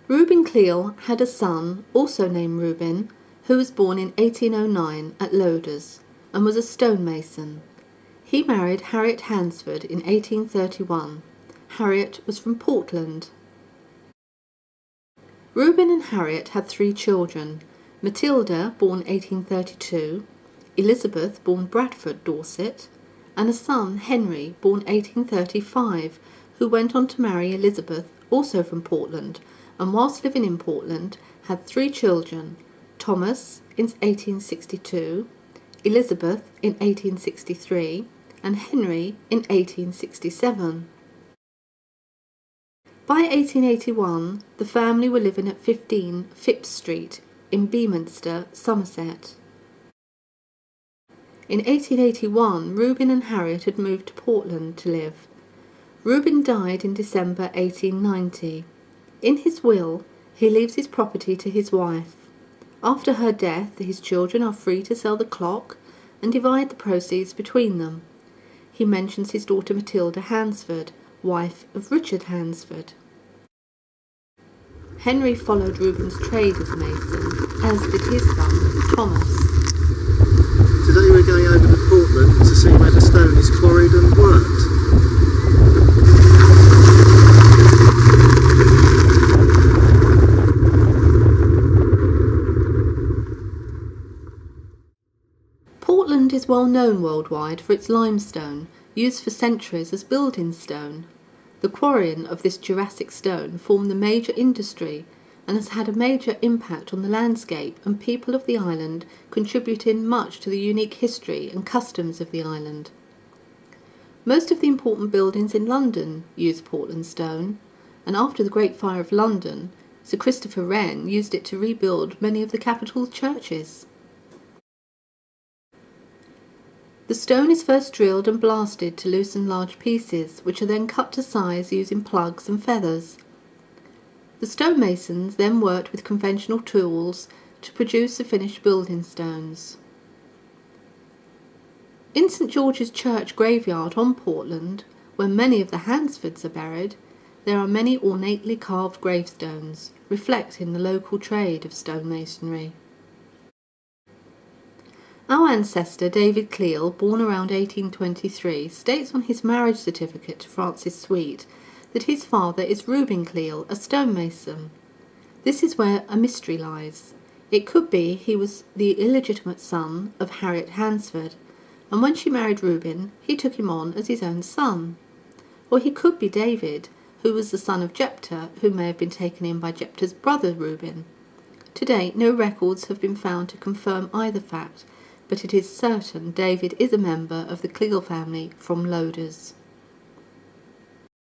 Reuben Cleal had a son, also named Reuben, who was born in 1809 at Loders and was a stonemason. He married Harriet Hansford in 1831. Harriet was from Portland. Reuben and Harriet had 3 children: Matilda, born 1832, Elizabeth, born Bradford, Dorset, and a son, Henry, born 1835, who went on to marry Elizabeth, also from Portland, and whilst living in Portland had 3 children: Thomas in 1862, Elizabeth in 1863, and Henry in 1867. By 1881, the family were living at 15 Phipps Street in Beaminster, Somerset. In 1881, Reuben and Harriet had moved to Portland to live. Reuben died in December 1890. In his will, he leaves his property to his wife. After her death, his children are free to sell the clock and divide the proceeds between them. He mentions his daughter Matilda Hansford, wife of Richard Hansford. Henry followed Reuben's trade as a mason, as did his son, Thomas. Today we're going over to Portland to see where the stone is quarried and worked. Portland is well known worldwide for its limestone, used for centuries as building stone. The quarrying of this Jurassic stone formed the major industry and has had a major impact on the landscape and people of the island, contributing much to the unique history and customs of the island. Most of the important buildings in London use Portland stone, and after the Great Fire of London, Sir Christopher Wren used it to rebuild many of the capital churches. The stone is first drilled and blasted to loosen large pieces, which are then cut to size using plugs and feathers. The stonemasons then worked with conventional tools to produce the finished building stones. In St George's Church graveyard on Portland, where many of the Hansfords are buried, there are many ornately carved gravestones, reflecting the local trade of stonemasonry. Our ancestor David Cleal, born around 1823, states on his marriage certificate to Frances Sweet that his father is Reuben Cleal, a stonemason. This is where a mystery lies. It could be he was the illegitimate son of Harriet Hansford, and when she married Reuben, he took him on as his own son. Or he could be David, who was the son of Jephthah, who may have been taken in by Jephthah's brother Reuben. To date, no records have been found to confirm either fact, but it is certain David is a member of the Cleal family from Loders.